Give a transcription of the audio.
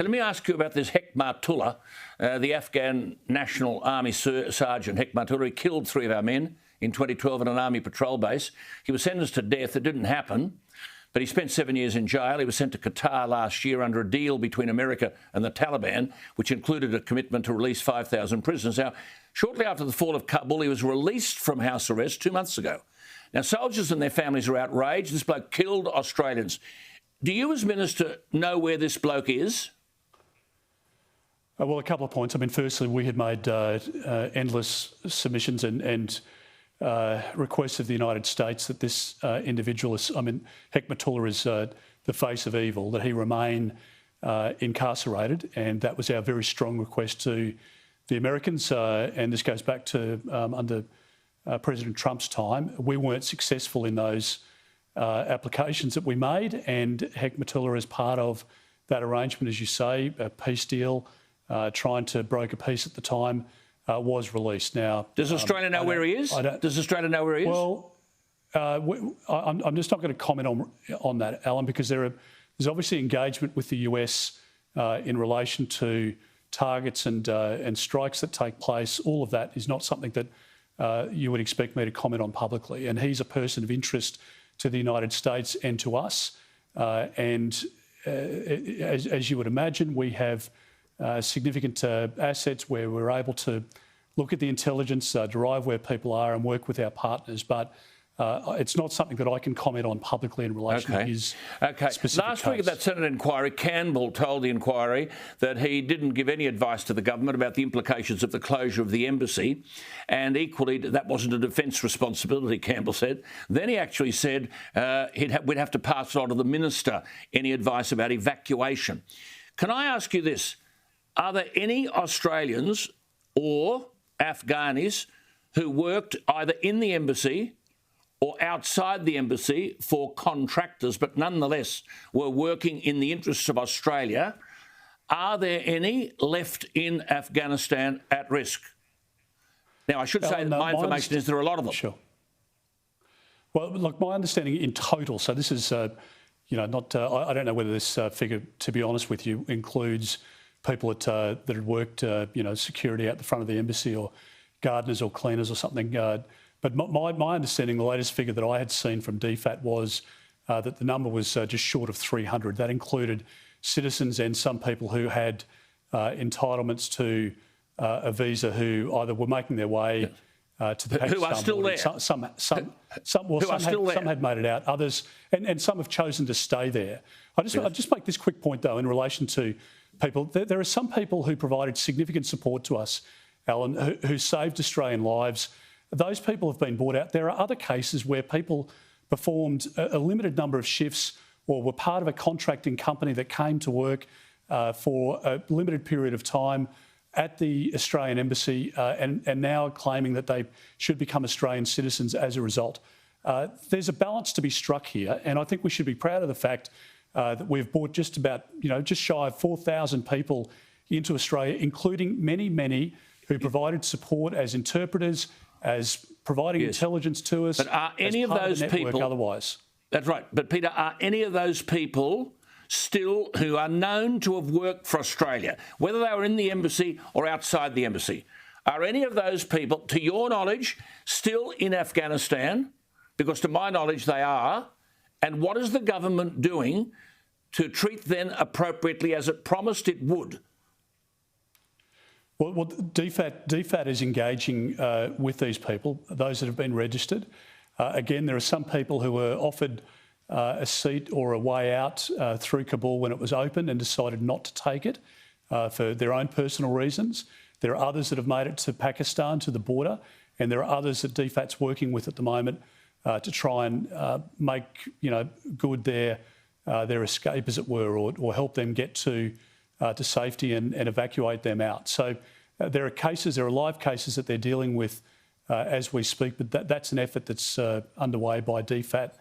Let me ask you about this HEKMATULLAH, the Afghan National Army Sergeant HEKMATULLAH. He killed 3 of our men in 2012 at an army patrol base. He was sentenced to death. It didn't happen, but he spent 7 years in jail. He was sent to Qatar last year under a deal between America and the Taliban, which included a commitment to release 5,000 prisoners. Now, shortly after the fall of Kabul, he was released from house arrest 2 months ago. Now, soldiers and their families are outraged. This bloke killed Australians. Do you, as Minister, know where this bloke is? Well, a couple of points. I mean, firstly, we had made endless submissions and requests of the United States that this individual is, HEKMATULLAH is the face of evil, that he remain incarcerated. And that was our very strong request to the Americans. And this goes back to under President Trump's time. We weren't successful in those applications that we made. And HEKMATULLAH, as part of that arrangement, as you say, a peace deal, trying to broker peace at the time, was released. Now, does Australia know where he is? Does Australia know where he is? Well, I'm just not going to comment on that, Alan, because there's obviously engagement with the US in relation to targets and strikes that take place. All of that is not something that you would expect me to comment on publicly. And he's a person of interest to the United States and to us. As you would imagine, we have significant assets where we're able to look at the intelligence, derive where people are and work with our partners. But it's not something that I can comment on publicly in relation to his specific Last week at that Senate inquiry, Campbell told the inquiry that he didn't give any advice to the government about the implications of the closure of the embassy, and equally that wasn't a defence responsibility, Campbell said. Then he actually said we'd have to pass it on to the minister, any advice about evacuation. Can I ask you this? Are there any Australians or Afghanis who worked either in the embassy or outside the embassy for contractors, but nonetheless were working in the interests of Australia? Are there any left in Afghanistan at risk? Now, I should say that my information is there are a lot of them. Sure. Well, look, my understanding in total, so this is, not, I don't know whether this figure, to be honest with you, includes people that had worked, security out the front of the embassy or gardeners or cleaners or something. But my understanding, the latest figure that I had seen from DFAT was that the number was just short of 300. That included citizens and some people who had entitlements to a visa who either were making their way to the Pakistan who are still border. There. Some had made it out. Others, and some have chosen to stay there. I'll just make this quick point, though, in relation to people. There are some people who provided significant support to us, Alan, who saved Australian lives. Those people have been brought out. There are other cases where people performed a limited number of shifts or were part of a contracting company that came to work for a limited period of time at the Australian embassy and now claiming that they should become Australian citizens as a result. There's a balance to be struck here, and I think we should be proud of the fact that we've brought just shy of 4,000 people into Australia, including many who provided support as interpreters, as providing intelligence to us. But are any of those people otherwise? That's right. But Peter, are any of those people still who are known to have worked for Australia, whether they were in the embassy or outside the embassy, are any of those people, to your knowledge, still in Afghanistan? Because to my knowledge, they are. And what is the government doing to treat them appropriately as it promised it would? Well, DFAT is engaging with these people, those that have been registered. Again, there are some people who were offered a seat or a way out through Kabul when it was open and decided not to take it for their own personal reasons. There are others that have made it to Pakistan, to the border, and there are others that DFAT's working with at the moment to try and make good their escape, as it were, or help them get to safety and evacuate them out. So there are live cases that they're dealing with as we speak, but that's an effort that's underway by DFAT